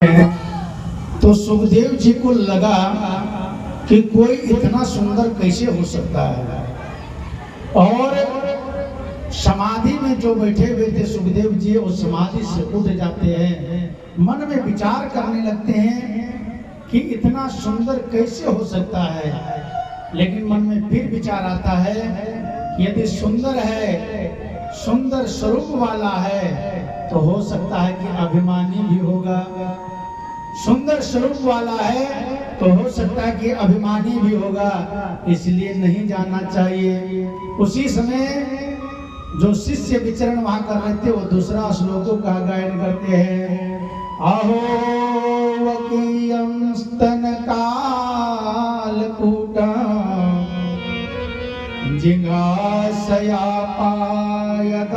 तो सुखदेव जी को लगा कि कोई इतना सुंदर कैसे हो सकता है। और समाधि में जो बैठे हुए थे सुखदेव जी, वो समाधि से उठ जाते हैं, मन में विचार करने लगते हैं कि इतना सुंदर कैसे हो सकता है। लेकिन मन में फिर विचार आता है कि यदि सुंदर है, सुंदर स्वरूप वाला है, तो हो सकता है कि अभिमानी भी होगा। सुंदर स्वरूप वाला है तो हो सकता है कि अभिमानी भी होगा, इसलिए नहीं जाना चाहिए। उसी समय जो शिष्य विचरण वहां कर रहे थे, वो दूसरा श्लोकों का गायन करते हैं। अहो वकीयं स्तन कालकूटं जिज्ञासया पायदाप्यसाध्वी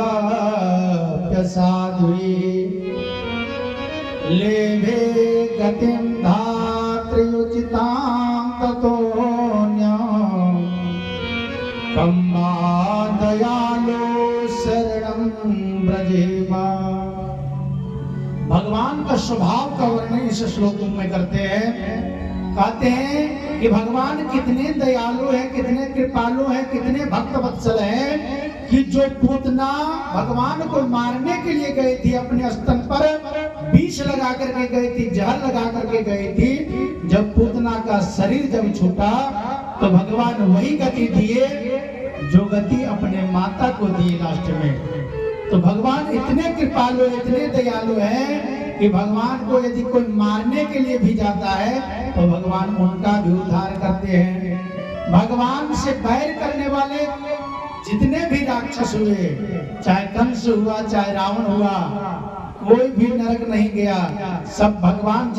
लेभे गतिं धात्र्युचितां ततोऽन्यं कम्मा दयालो शरणं व्रजेमा। भगवान का स्वभाव का वर्णन इस श्लोक में करते हैं। कहते हैं कि भगवान कितने दयालु हैं, कितने कृपालु हैं, कितने भक्त वत्सल हैं कि जो पूतना भगवान को मारने के लिए गई थी, अपने स्तन पर विष लगा करके गई थी, जहर लगा करके गई थी। जब पूतना का शरीर जब छूटा तो भगवान वही गति दिए जो गति अपने माता को दी लास्ट में। तो भगवान इतने कृपालु, इतने दयालु हैं कि भगवान को यदि कोई मारने के लिए भी जाता है तो भगवान उनका भी उद्धार करते हैं। भगवान से बैर करने वाले जितने भी राक्षस हुए, चाहे कंस हुआ, चाहे रावण हुआ, कोई भी नरक नहीं गया। सब भगवान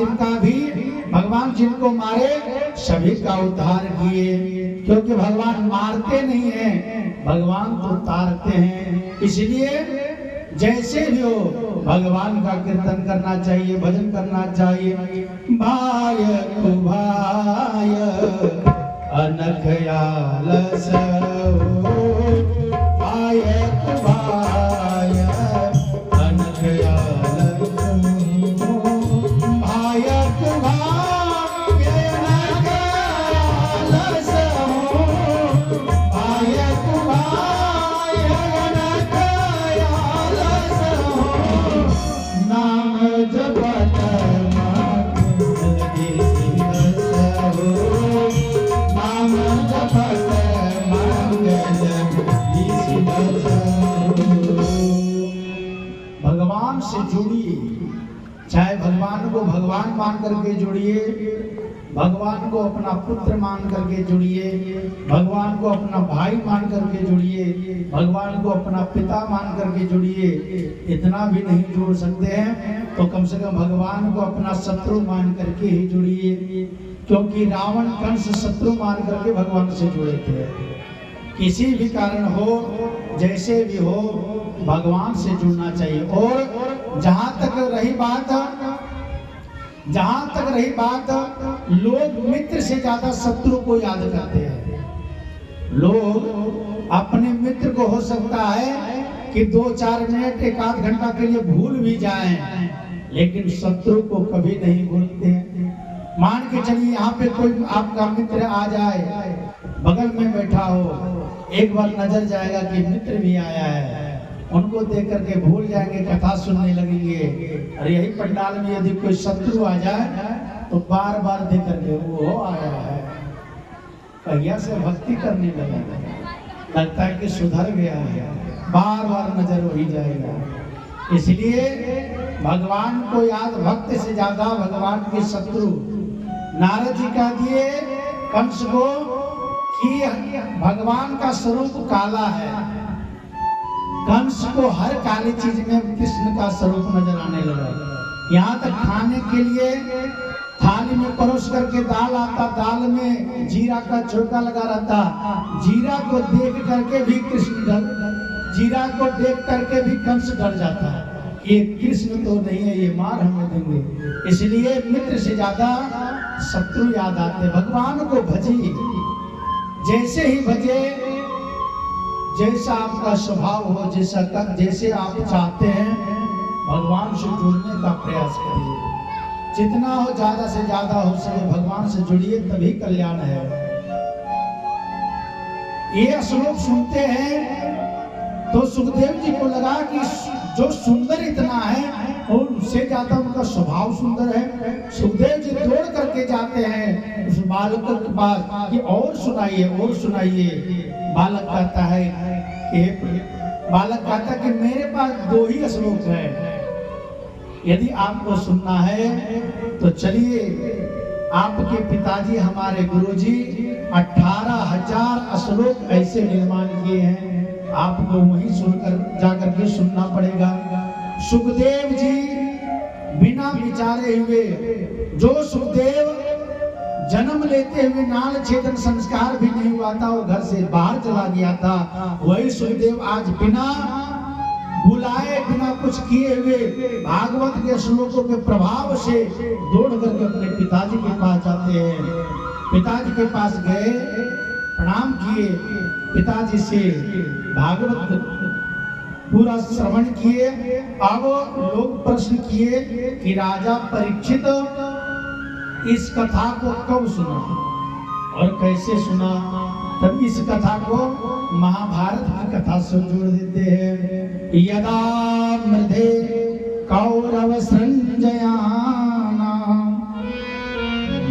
जिनको मारे सभी का उद्धार किए, क्योंकि भगवान मारते नहीं हैं, भगवान तो तारते हैं। इसलिए जैसे भी हो भगवान का कीर्तन करना चाहिए, भजन करना चाहिए। भाय भाय अनख आलस भाय भाय अनख आलस भाय भाय अनख आलस भाय भाय अनख आलस नाम जपत भगवान से जुड़िए, चाहे भगवान को भगवान मान करके जुड़िए, भगवान को अपना पुत्र मान करके जुड़िए, भगवान को अपना भाई मान करके जुड़िए, भगवान को अपना पिता मान करके जुड़िए। इतना भी नहीं जोड़ सकते हैं तो कम से कम भगवान को अपना शत्रु मान करके ही जुड़िए, क्योंकि रावण कंस शत्रु मान करके भगवान से जुड़े थे। किसी भी कारण हो, जैसे भी हो, भगवान से जुड़ना चाहिए। और जहां तक रही बात लोग मित्र से ज्यादा शत्रु को याद करते हैं। लोग अपने मित्र को हो सकता है कि 2-4 मिनट, 1-8 घंटा के लिए भूल भी जाएं, लेकिन शत्रु को कभी नहीं भूलते हैं। मान के चलिए यहाँ पे कोई आपका मित्र आ जाए, बगल में बैठा हो, एक बार नजर जाएगा कि मित्र भी आया है, उनको देख करके भूल जाएंगे, कथा सुनने लगेंगे। और यही पंडाल में यदि कोई शत्रु आ जाए तो बार बार देख करके वो आया है, कहिया से भक्ति करने लगेगा, लगता है कि सुधर गया है, बार बार नजर वही जाएगा। इसलिए भगवान को याद, भक्त से ज्यादा भगवान के शत्रु। नारद जी कह दिए कंस को कि भगवान का स्वरूप काला है। कंस को हर काली चीज में कृष्ण का स्वरूप नजर आने लगा। यहाँ तक खाने के लिए थाली में परोस करके दाल आता, दाल में जीरा का छिड़का लगा रहता, जीरा को देख करके भी जीरा को देख करके भी कंस डर जाता है, ये कृष्ण तो नहीं है, ये मार हमें देंगे। इसलिए मित्र से ज्यादा शत्रु याद आते। भगवान को भजिए, जैसे ही भजे, जैसा आपका स्वभाव हो, जैसे आप चाहते हैं, भगवान से जुड़ने का प्रयास करिए। जितना हो ज्यादा से ज्यादा हो सके भगवान से जुड़िए, तभी कल्याण है। ये श्लोक सुनते हैं तो सुखदेव जी को लगा कि जो सुंदर इतना है और उससे ज्यादा उनका स्वभाव सुंदर है। सुखदेव जी दौड़ करके जाते हैं उस बालक के पास कि और सुनाइए और सुनाइए। बालक कहता है कि मेरे पास 2 ही श्लोक है, यदि आपको सुनना है तो चलिए। आपके पिताजी हमारे गुरुजी 18,000 श्लोक ऐसे निर्माण किए हैं, आपको वहीं सुनकर जाकर के सुनना पड़ेगा। सुखदेव जी बिना विचारे हुए, जो सुखदेव जन्म लेते हुए नाल छेदन संस्कार भी नहीं हुआ था, वो घर से बाहर चला गया था, वही सुखदेव आज बिना बुलाए बिना कुछ किए हुए भागवत के श्लोकों के प्रभाव से दौड़ करके अपने पिताजी के पास जाते हैं। पिताजी के पास गए, प्रणाम किए, पिताजी से भागवत पूरा श्रवण किए। अब लोग प्रश्न किए कि राजा परीक्षित इस कथा को कब सुना और कैसे सुना। तब इस कथा को महाभारत की कथा से जोड़ देते हैं। यदा मृधे कौरव संजयाना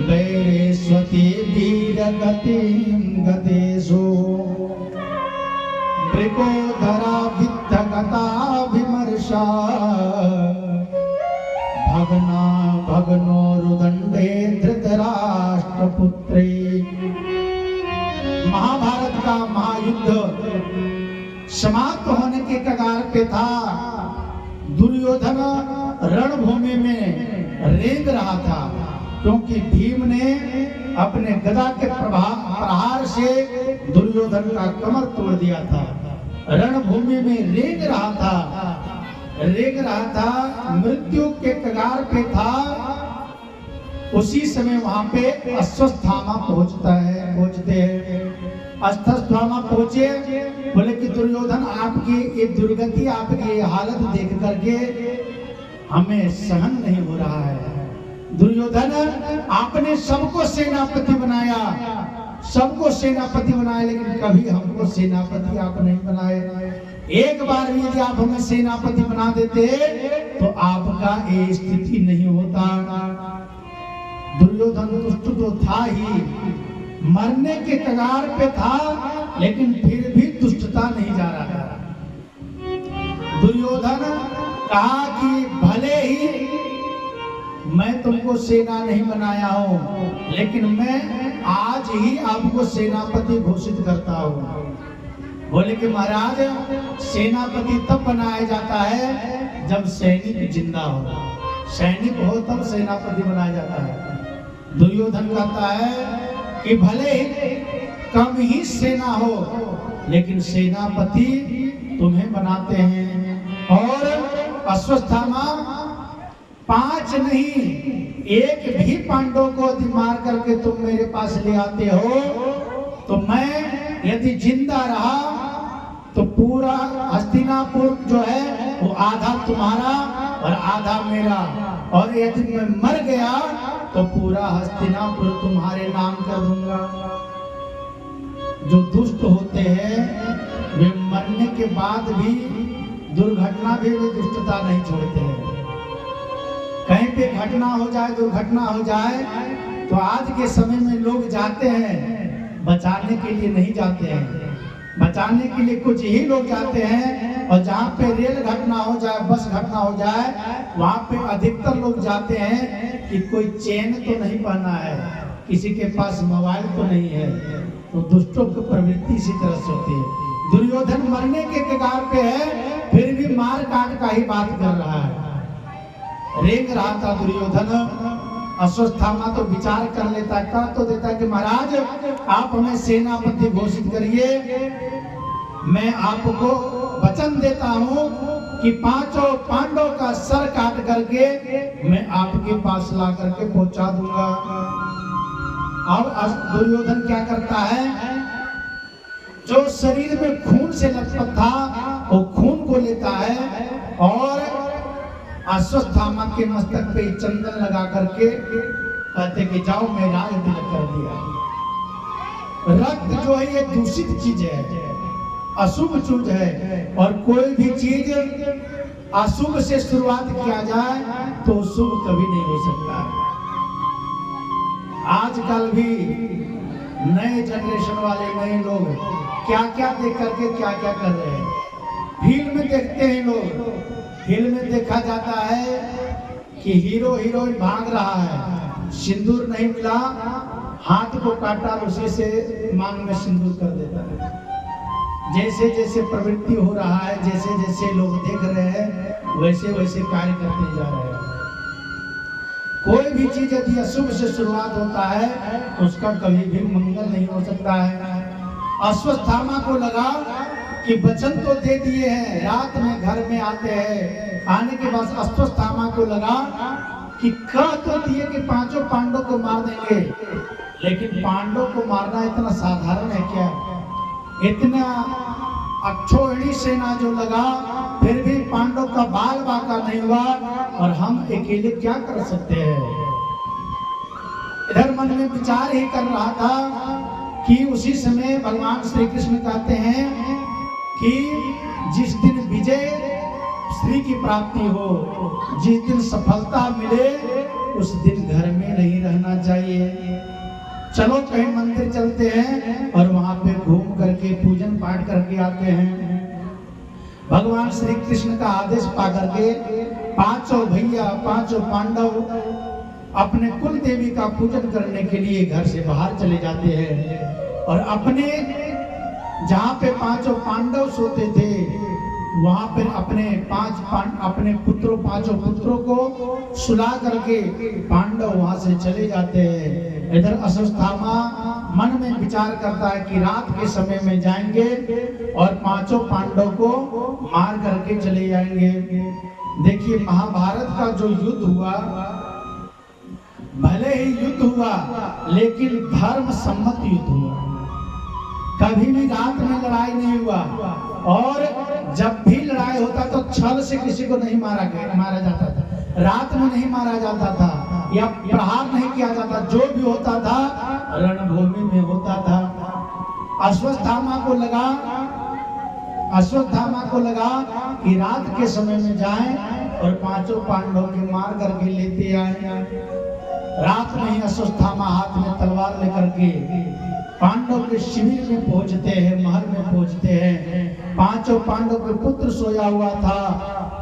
वैरेस्वती वीर गतिं गतेषु मृगोधरा वित्तगता विमर्शा भगना भगनो रुदंडे धृतराष्ट्रपुत्रे। महाभारत का महायुद्ध समाप्त होने के कगार पे था। दुर्योधन रणभूमि में रेंग रहा था, क्योंकि भीम ने अपने गदा के प्रहार से दुर्योधन का कमर तोड़ दिया था। रणभूमि में रेंग रहा था, मृत्यु के कगार पे था। उसी समय वहां पे अश्वत्थामा पहुंचते हैं। अश्वत्थामा पहुंचे, बोले कि दुर्योधन आपकी ये दुर्गति, आपकी ये हालत देख करके हमें सहन नहीं हो रहा है। दुर्योधन आपने सबको सेनापति बनाया, लेकिन कभी हमको सेनापति आप नहीं बनाए। एक बार भी यदि आप हमें सेनापति बना देते तो आपका ये स्थिति नहीं होता। दुर्योधन दुष्ट तो था ही, मरने के कगार पे था, लेकिन फिर भी दुष्टता नहीं जा रहा था। दुर्योधन कहा कि भले ही मैं तुमको सेना नहीं बनाया हूं, लेकिन मैं आज ही आपको सेनापति घोषित करता हूं। बोले कि महाराज, सेनापति तब बनाया जाता है जब सैनिक जिंदा हो, सैनिक हो तब सेनापति बनाया जाता है। दुर्योधन कहता है कि भले ही कम ही सेना हो, लेकिन सेनापति तुम्हें बनाते हैं। और अश्वत्थामा 5 नहीं 1 भी पांडव को यदि मार करके तुम मेरे पास ले आते हो, तो मैं यदि जिंदा रहा तो पूरा हस्तिनापुर जो है वो आधा तुम्हारा और आधा मेरा, और यदि मैं मर गया तो पूरा हस्तिनापुर तुम्हारे नाम कर दूंगा। जो दुष्ट होते हैं वे मरने के बाद भी दुर्घटना भी वे दुष्टता नहीं छोड़ते हैं। कहीं पे घटना हो जाए, दुर्घटना हो जाए, तो आज के समय में लोग जाते हैं, बचाने के लिए नहीं जाते हैं। बचाने के लिए कुछ ही लोग जाते हैं, और जहाँ पे रेल घटना हो जाए, बस घटना हो जाए, वहाँ पे अधिकतर लोग जाते हैं कि कोई चेन तो नहीं पहना है, किसी के पास मोबाइल तो नहीं है। तो दुष्टों की प्रवृत्ति इसी तरह से होती है। दुर्योधन मरने के कगार पे है, फिर भी मार काट का ही बात कर रहा है, रेंग रहा था दुर्योधन। अश्वत्थामा तो विचार कर लेता, कह तो देता कि महाराज आप हमें सेनापति घोषित करिए, मैं आपको वचन देता हूं कि 5 पांडव का सर काट करके मैं आपके पास ला करके पहुंचा दूंगा। अब दुर्योधन क्या करता है, जो शरीर में खून से लथपथ था वो खून को लेता है और अश्वत्थामा के मस्तक पे चंदन लगा करके कहते कि जाओ मैं राज तिलक कर दिया। रक्त जो है ये दूषित चीज है, अशुभ चीज है, और कोई भी चीज अशुभ से शुरुआत किया जाए तो शुभ कभी नहीं हो सकता है। आजकल भी नए जनरेशन वाले नए लोग क्या क्या देख करके क्या क्या कर रहे हैं। फिल्म में देखते हैं लोग, फिल्म में देखा जाता है कि हीरो हीरोइन भाग रहा है, सिंदूर नहीं मिला, हाथ को काटा, उसी से मांग में सिंदूर कर देता है। जैसे जैसे प्रवृत्ति हो रहा है, जैसे जैसे लोग देख रहे हैं, वैसे वैसे कार्य करते जा रहे हैं। कोई भी चीज यदि अशुभ से शुरुआत होता है उसका कभी भी मंगल नहीं हो सकता है। अश्वत्थामा को लगा कि वचन तो दे दिए हैं, रात में घर में आते हैं, आने के बाद अश्वत्थामा को लगा कि कह तो दिए कि पांचों पांडव को मार देंगे, लेकिन पांडव को मारना इतना साधारण है क्या? इतना अक्षोहिणी सेना जो लगा, फिर भी पांडव का बाल बाका नहीं हुआ, और हम अकेले क्या कर सकते हैं? इधर मन में विचार ही कर रहा था कि उसी समय भगवान श्री कृष्ण कहते हैं कि जिस दिन विजय श्री की प्राप्ति हो, जिस दिन सफलता मिले, उस दिन घर में नहीं रहना चाहिए। चलो कहीं मंदिर चलते हैं और वहां पे घूम करके पूजन पाठ करके आते हैं। भगवान श्री कृष्ण का आदेश पा करके पांचों भैया, पांचों पांडव अपने कुल देवी का पूजन करने के लिए घर से बाहर चले जाते हैं, और अपने जहाँ पे पांचों पांडव सोते थे वहां पर अपने पांचों पुत्रों को सुला करके पांडव वहां से चले जाते हैं। इधर अश्वत्थामा मन में विचार करता है कि रात के समय में जाएंगे और पांचों पांडव को मार करके चले जाएंगे। देखिए महाभारत का जो युद्ध हुआ, भले ही युद्ध हुआ लेकिन धर्म सम्मत युद्ध हुआ। कभी भी रात में लड़ाई नहीं हुआ, और जब भी लड़ाई होता तो छल से किसी को नहीं मारा जाता था, रात में नहीं मारा जाता था, या प्रहार नहीं किया जाता। जो भी होता था रणभूमि में होता था। अश्वत्थामा को लगा कि रात के समय में जाएं और पांचों पांडवों के मार करके लेते आए। रात में ही अश्वत्थामा हाथ में तलवार लेकर के पांडव के शिविर में पहुंचते हैं, महल में पहुंचते हैं। पांचों पांडव के पुत्र सोया हुआ था,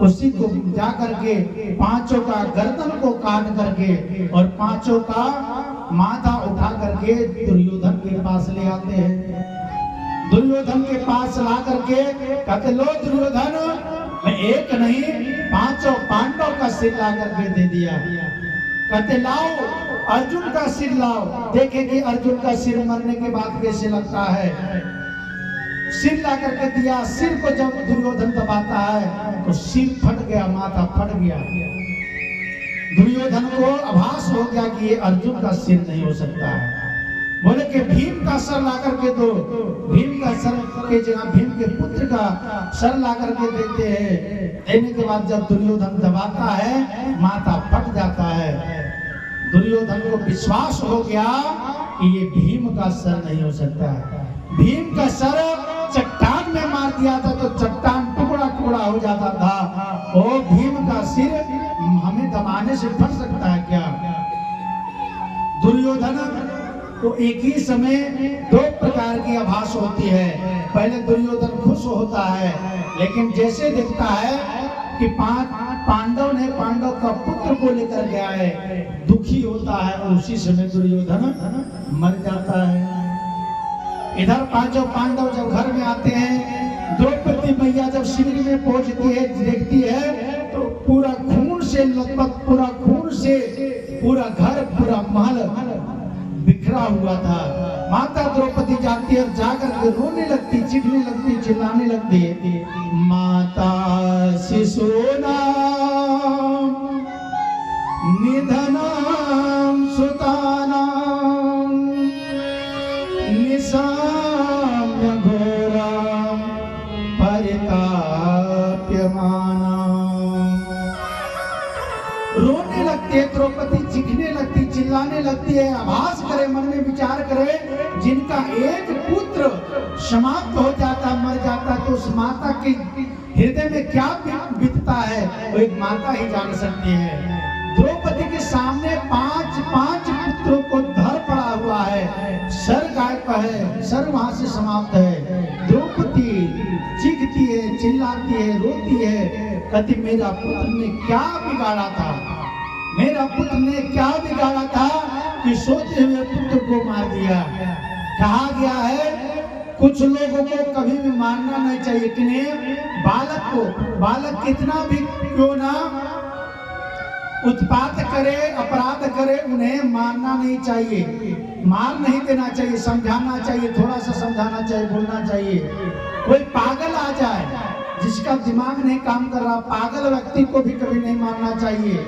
उसी को जाकर के पांचों का गर्दन को काट करके और पांचों का माथा उठा करके दुर्योधन के पास ले आते हैं। दुर्योधन के पास ला करके कहते, लो दुर्योधन, मैं एक नहीं पांचों पांडव का सिर ला करके दे दिया। कहते लाओ अर्जुन का सिर लाओ, देखेंगे अर्जुन का सिर मरने के बाद कैसे लगता है। सिर ला करके दिया। सिर को जब दुर्योधन दबाता है तो सिर फट गया, माथा फट गया। दुर्योधन को आभास हो गया कि ये अर्जुन का सिर नहीं हो सकता है। बोले कि भीम का सर ला करके दो। भीम का सर के जगह भीम के पुत्र का सर ला करके देते हैं। देने के बाद जब दुर्योधन दबाता है माथा फट जाता है। दुर्योधन को विश्वास हो गया कि ये भीम का सर नहीं हो सकता है। भीम का सर चट्टान में मार दिया था तो चट्टान टुकड़ा टुकड़ा हो जाता था। ओ भीम का सिर हमें दबाने से फट सकता है क्या? दुर्योधन तो एक ही समय दो प्रकार की आभास होती है। पहले दुर्योधन खुश होता है, लेकिन जैसे देखता है कि पांडव ने पांडव का पुत्र को लेकर गया है, दुखी होता है, और उसी समय दुर्योधन मर जाता है। इधर पांचों पांडव जब घर में आते हैं, द्रौपदी मैया जब शिविर में पहुंचती है, देखती है तो पूरा खून से लथपथ, पूरा खून से पूरा घर, पूरा महल बिखरा हुआ था। माता द्रौपदी जाती है और जाकर के रोने लगती, चीखने लगती, चिल्लाने लगती है, माता शिशूनां निधनां सुतानां निशाम्य घोरां परिताप्यमानां। चिल्लाने लगती है, आभास करे, मन में विचार करे, जिनका एक पुत्र समाप्त हो जाता, मर जाता, तो उस माता के हृदय में क्या बीतता है वो एक माता ही जान सकती है। द्रौपदी के सामने पांच पुत्रों को धर पड़ा हुआ है, सर गायब है, सर वहां से समाप्त है। द्रौपदी चीखती है, चिल्लाती है, रोती है, कहती मेरा पुत्र ने क्या बिगाड़ा था, मेरा पुत्र ने क्या बिगाड़ा था कि सोते हुए पुत्र को मार दिया। कहा गया है कुछ लोगों को कभी भी मारना नहीं चाहिए, किन्हें? बालक कितना भी क्यों ना उत्पात करे, अपराध करे, उन्हें मारना नहीं चाहिए, मार नहीं देना चाहिए, समझाना चाहिए, थोड़ा सा समझाना चाहिए, बोलना चाहिए। कोई पागल आ जाए जिसका दिमाग नहीं काम कर रहा, पागल व्यक्ति को भी कभी नहीं मारना चाहिए।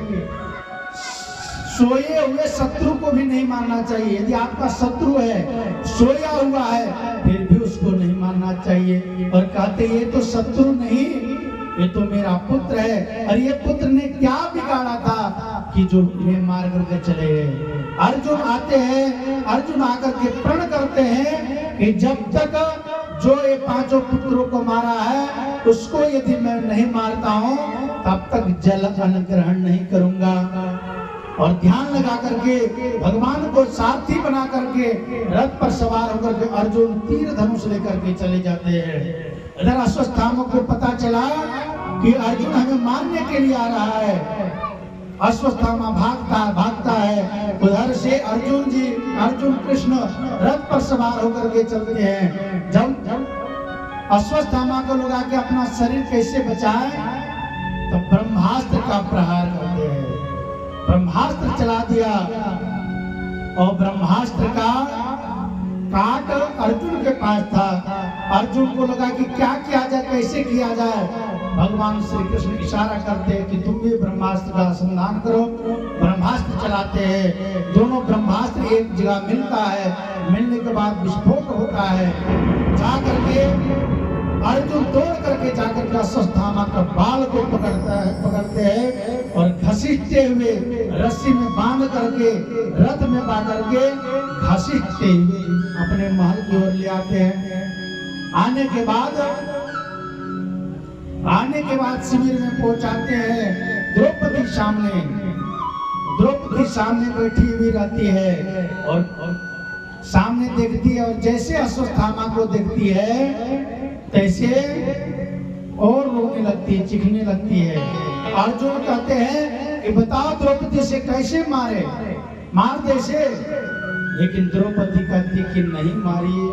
सोए हुए शत्रु को भी नहीं मारना चाहिए। यदि आपका शत्रु है, सोया हुआ है, फिर भी उसको नहीं मारना चाहिए। और कहते ये तो शत्रु नहीं, ये तो मेरा पुत्र है, और ये पुत्र ने क्या बिगाड़ा था कि जो इन्हें मार करके चले गए। अर्जुन आते हैं, अर्जुन आकर के प्रण करते हैं कि जब तक जो ये पांचों पुत्रों को मारा है उसको यदि मैं नहीं मारता हूं तब तक जल अन्न ग्रहण नहीं करूंगा। और ध्यान लगा करके भगवान को सारथी बना करके रथ पर सवार होकर के अर्जुन तीर धनुष लेकर के चले जाते हैं। इधर अश्वत्थामा को पता चला कि अर्जुन हमें मारने के लिए आ रहा है। अश्वत्थामा भागता है। उधर से अर्जुन कृष्ण रथ पर सवार होकर के चलते हैं। जब अश्वत्थामा को लगा के अपना शरीर कैसे बचाए, तो ब्रह्मास्त्र का प्रहार करते हैं। ब्रह्मास्त्र चला दिया और ब्रह्मास्त्र का काट अर्जुन के पास था। अर्जुन को लगा कि क्या किया जाए, कैसे किया जाए। भगवान श्री कृष्ण इशारा करते हैं कि तुम भी ब्रह्मास्त्र का संधान करो। ब्रह्मास्त्र चलाते हैं, दोनों ब्रह्मास्त्र एक जगह मिलता है, मिलने के बाद विस्फोट होता है। जा करके अर्जुन दौड़ करके जाकर के अश्वत्थामा का बाल को पकड़ते हैं और घसीटते हुए रस्सी में बांध करके रथ में बांध करके घसीटते हुए अपने महल की ओर ले आते हैं। आने के बाद शिविर में पहुंचाते हैं। द्रौपदी सामने बैठी हुई रहती है और सामने देखती है, और जैसे अश्वत्थामा को देखती है तैसे और रोने लगती है, चीखने लगती है। अर्जुन कहते हैं कि बताओ द्रौपदी से कैसे मार दे से। लेकिन द्रौपदी कहती कि नहीं मारिए।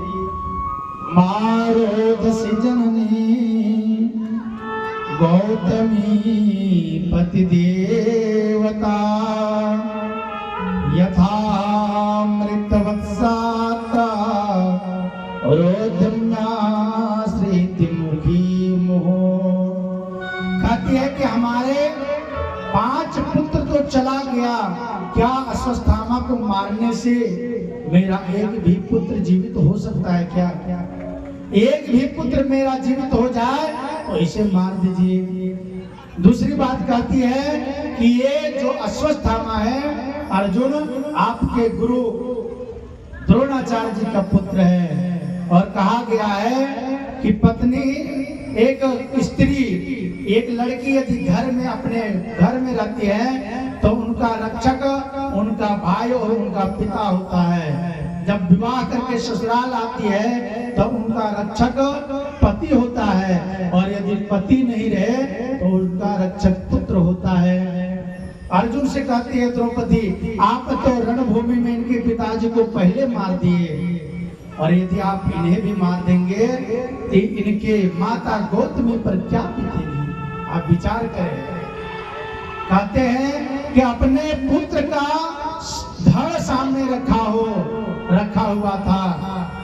मारो दसी जननी गौतमी पति देवता यथामृत वत्साता कहती है कि हमारे 5 पुत्र तो चला गया, क्या अश्वत्थामा को मारने से मेरा एक भी पुत्र जीवित हो सकता है क्या? एक भी पुत्र मेरा जीवित हो जाए तो इसे मार दीजिए। दूसरी बात कहती है कि ये जो अश्वत्थामा है अर्जुन आपके गुरु द्रोणाचार्य जी का पुत्र है। और कहा गया है कि पत्नी एक स्त्री, एक लड़की यदि अपने घर में रहती है तो उनका रक्षक उनका भाई और उनका पिता होता है। जब विवाह करके ससुराल आती है तो उनका रक्षक पति होता है, और यदि पति नहीं रहे तो उनका रक्षक पुत्र होता है। अर्जुन से कहती है द्रौपदी, आप तो रणभूमि में इनके पिताजी को पहले मार दिए, और यदि आप इन्हें भी मार देंगे तो इनके माता गौतमी पर क्या बीतेगी, आप विचार करें। कहते हैं कि अपने पुत्र का धड़ सामने रखा हुआ था,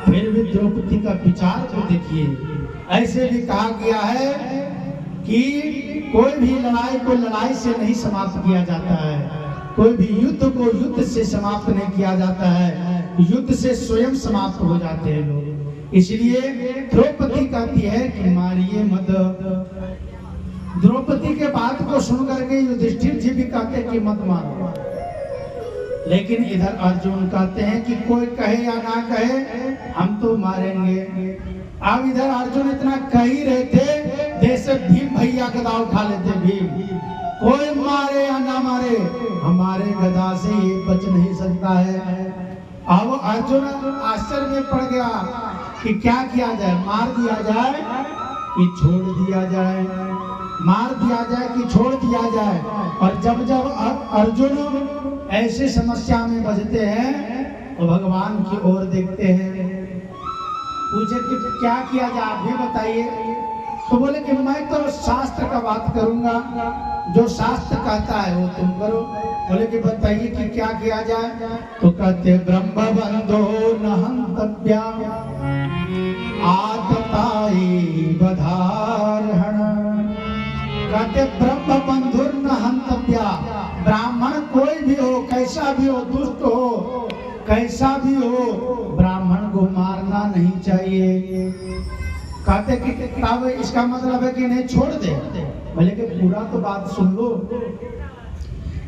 फिर भी द्रौपदी का विचार तो देखिए। ऐसे भी कहा गया है कि कोई भी लड़ाई को लड़ाई से नहीं समाप्त किया जाता है, कोई भी युद्ध को युद्ध से समाप्त नहीं किया जाता है, युद्ध से स्वयं समाप्त हो जाते हैं लोग। इसलिए द्रौपदी कहती है कि मारिए मत। द्रौपदी के बात को सुन करके युधिष्ठिर जी भी कहते कि मत मारो। लेकिन इधर अर्जुन कहते हैं कि कोई कहे या ना कहे हम तो मारेंगे। अब इधर अर्जुन इतना कह ही रहे थे जैसे भीम भैया गदा उठा लेते। भीम कोई मारे या ना मारे हमारे गदा से ये बच नहीं सकता है। अब अर्जुन आश्चर्य में पड़ गया कि क्या किया जाए, मार दिया जाए कि छोड़ दिया जाए, मार दिया जाए कि छोड़ दिया जाए। और जब जब अर्जुन ऐसे समस्या में बजते हैं तो भगवान की ओर देखते हैं, पूछे कि क्या किया जाए आप भी बताइए। तो बोले कि मैं तो शास्त्र का बात करूंगा, जो शास्त्र कहता है वो तुम करो। बोले कि बताइए कि क्या किया जाए। तो कहते ब्रह्म बंधो न हंतव्या आतताई बधारहण। कहते ब्रह्म बंधुर न हंतव्या, ब्राह्मण कोई भी हो, कैसा भी हो, दुष्ट हो, कैसा भी हो, ब्राह्मण को मारना नहीं चाहिए। कहते कि तब इसका मतलब है कि नहीं छोड़ दे। बोले कि पूरा तो बात सुन लो।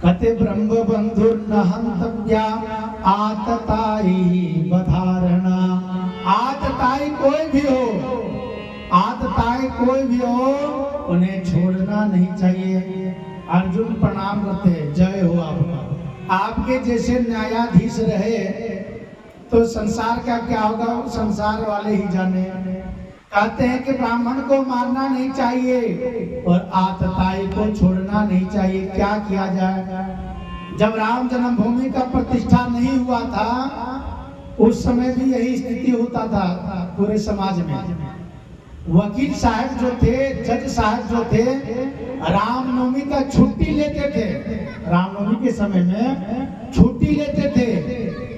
कहते ब्रह्म बंधुर न हंतव्या आतताई बधारणा। आतताई कोई भी हो, आतताई कोई भी हो, उन्हें छोड़ना नहीं चाहिए। अर्जुन प्रणाम करते हैं, जय हो आपका। आपके जैसे न्यायाधीश रहे तो संसार का क्या होगा संसार वाले ही जाने। कहते हैं कि ब्राह्मण को मारना नहीं चाहिए और आतताई को छोड़ना नहीं चाहिए। क्या किया जाए। जब राम जन्मभूमि का प्रतिष्ठा नहीं हुआ था उस समय भी यही स्थिति होता था पूरे समाज में। वकील साहब जो थे, जज साहब जो थे, रामनवमी का छुट्टी लेते थे। रामनवमी के समय में छुट्टी लेते थे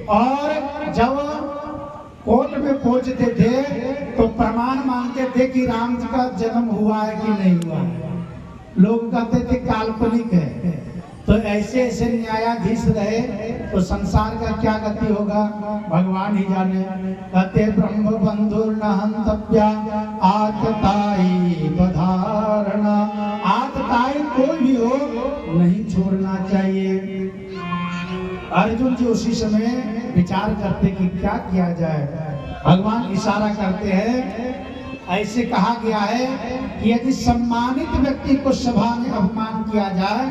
और जब कोर्ट में पहुंचते थे तो प्रमाण मांगते थे कि राम जी का जन्म हुआ है कि नहीं हुआ है। लोग कहते थे काल्पनिक है। तो ऐसे ऐसे न्यायाधीश रहे तो संसार का क्या गति होगा भगवान ही जाने। कहते ब्रह्म बंधुर न हंतव्या आतताई बधारणा। आतताई कोई भी हो नहीं छोड़ना चाहिए। अर्जुन जी उसी समय विचार करते कि क्या किया जाए। भगवान इशारा करते हैं, ऐसे कहा गया है कि यदि सम्मानित व्यक्ति को सभा में अपमान किया जाए,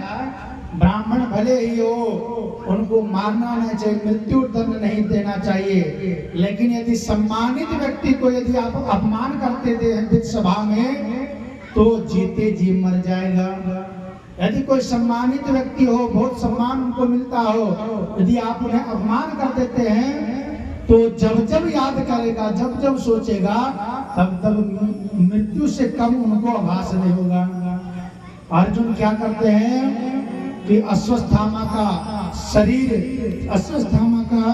ब्राह्मण भले ही हो, उनको मारना नहीं चाहिए, मृत्यु दंड नहीं देना चाहिए। लेकिन यदि सम्मानित व्यक्ति को यदि आप अपमान करते थे सभा में तो जीते जी मर जाएगा। यदि कोई सम्मानित व्यक्ति हो, बहुत सम्मान उनको मिलता हो, यदि आप उन्हें अपमान कर देते हैं तो जब जब याद करेगा, जब जब सोचेगा, तब तब मृत्यु से कम उनको आभास नहीं होगा। अर्जुन क्या करते हैं कि अश्वत्थामा का शरीर, अश्वत्थामा का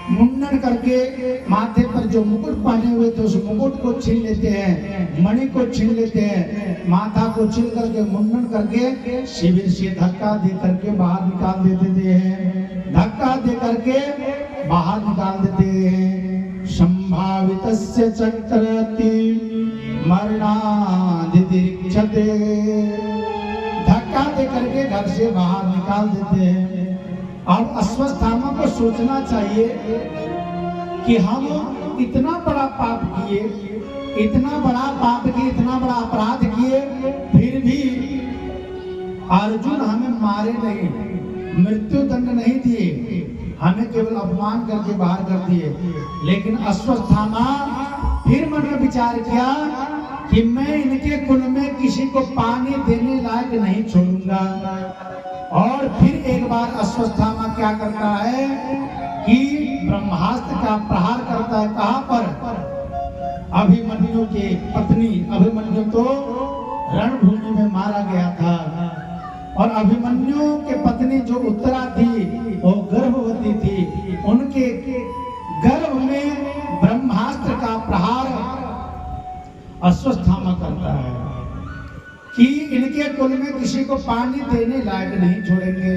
मुंडन करके माथे पर जो मुकुट पहने हुए थे उस मुकुट को छीन लेते हैं, मणि को छीन लेते हैं, माथा को छीन करके मुंडन करके शिविर से धक्का दे करके बाहर निकाल देते हैं, धक्का दे करके बाहर निकाल देते हैं। संभावितस्य चक्रति मरणादिरिक्षते। धक्का दे करके घर से बाहर निकाल देते हैं। अब अश्वत्थामा को सोचना चाहिए कि हम इतना बड़ा पाप किए, इतना बड़ा पाप किए, इतना बड़ा अपराध किए, फिर भी अर्जुन हमें मारे नहीं, मृत्यु दंड नहीं दिए, हमें केवल अपमान करके बाहर कर दिए। लेकिन अश्वत्थामा फिर मन में विचार किया कि मैं इनके कुल में किसी को पानी देने लायक नहीं छोड़ूंगा। और फिर एक बार अश्वत्थामा क्या करता है कि ब्रह्मास्त्र का प्रहार करता है। कहां पर? अभिमन्यु की पत्नी। अभिमन्यु तो रणभूमि में मारा गया था और अभिमन्यु के पत्नी जो उत्तरा थी वो गर्भवती थी। उनके गर्भ में ब्रह्मास्त्र का प्रहार अश्वत्थामा करता है कि इनके कुल में किसी को पानी देने लायक नहीं छोड़ेंगे।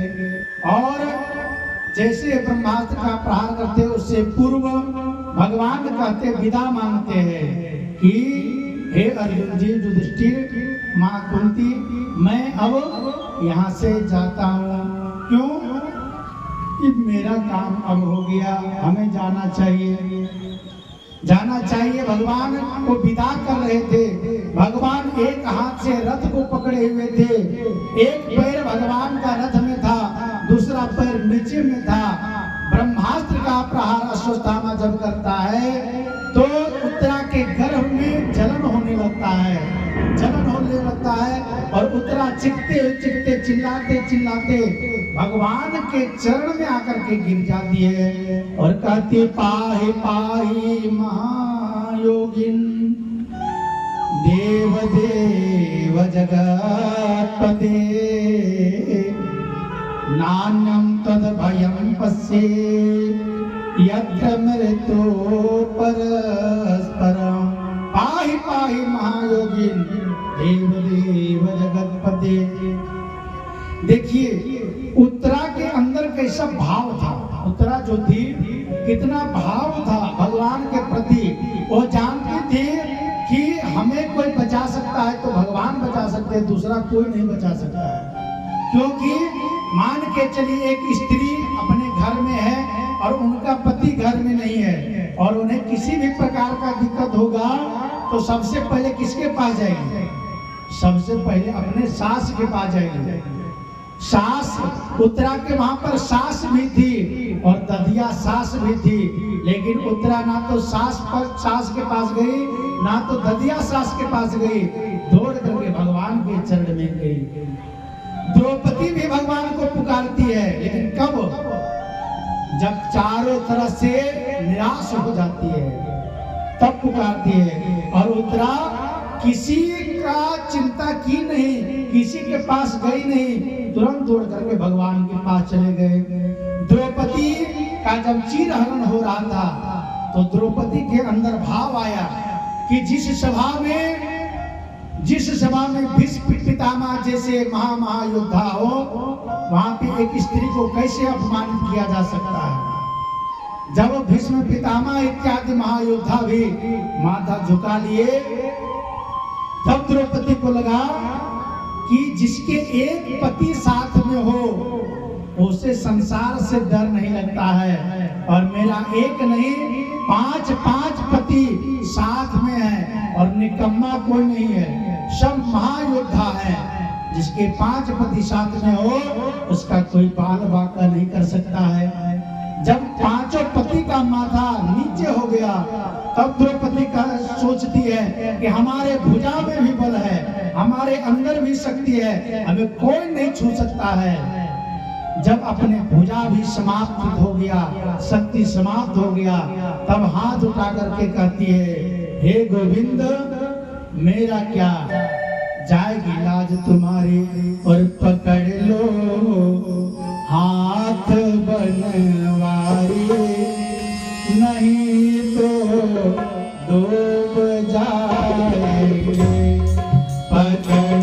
और जैसे ब्रह्मास्त्र का प्रहार करते उससे पूर्व भगवान कहते विदा मांगते हैं कि हे अर्जुन जी, युधिष्ठिर, मां कुंती, मैं अब यहाँ से जाता हूँ। क्यों? कि मेरा काम अब हो गया, हमें जाना चाहिए, जाना चाहिए। भगवान को विदा कर रहे थे। भगवान एक हाथ से रथ को पकड़े हुए थे, एक पैर भगवान का रथ में था, दूसरा पैर नीचे में था। ब्रह्मास्त्र का प्रहार अश्वत्थामा जब करता है तो उत्तरा के गर्भ में जलन होने लगता है, जलन होने लगता है और उत्तरा चिखते चिखते चिल्लाते चिल्लाते भगवान के चरण में आकर के गिर जाती है और कहती पाहि पाहि महायोगिन देव देव जगत्पते नान्यं तद भयं पश्ये यत्र मृत्यो परस्परं पाहि पाहि महायोगिन देव देव जगत्पते। देखिए उत्तरा के अंदर कैसा भाव था, उत्तरा जो थी कितना भाव था भगवान के प्रति। वो जानती थी कि हमें कोई बचा सकता है तो भगवान बचा सकते हैं, दूसरा कोई नहीं बचा सकता है। क्योंकि मान के चलिए एक स्त्री अपने घर में है और उनका पति घर में नहीं है और उन्हें किसी भी प्रकार का दिक्कत होगा तो सबसे पहले किसके पास जाएगी? सबसे पहले अपने सास के पास जाएगी। सास उत्तरा के वहां पर सास भी थी और ददिया सास भी थी, लेकिन उत्तरा ना तो सास के पास गई ना तो ददिया सास के पास गई, दौड़ करके भगवान के चरण में गई। द्रौपदी भी भगवान को पुकारती है, लेकिन कब? जब चारों तरफ से निराश हो जाती है तब पुकारती है। और उत्तरा किसी का चिंता की नहीं, किसी के पास गई नहीं, तुरंत दौड़ करके भगवान के पास चले गए। द्रौपदी का जब चीरहरण हो रहा था तो द्रौपदी के अंदर भाव आया कि जिस सभा में भीष्म पितामह जैसे महायोद्धा हो, वहां पे एक स्त्री को कैसे अपमानित किया जा सकता है। जब भीष्म पितामह इत्यादि महायोद्धा भी माथा झुका लिए तब द्रौपदी को लगा कि जिसके एक पति साथ में हो उसे संसार से डर नहीं लगता है, और मेरा एक नहीं 5 पति साथ में है और निकम्मा कोई नहीं है, सब महायोद्धा है। जिसके 5 पति साथ में हो उसका कोई बाल बाका नहीं कर सकता है। जब 5 पति का माथा नीचे हो गया तब द्रौपदी का सोचती है कि हमारे भुजा में भी बल है, हमारे अंदर भी शक्ति है, हमें कोई नहीं छू सकता है। जब अपने भुजा भी समाप्त हो गया, शक्ति समाप्त हो गया, तब हाथ उठा करके कहती है हे गोविंद मेरा क्या जाएगी लाज तुम्हारी, और पकड़ लो हाथ बनवारी, नहीं तो डूब जाएगी।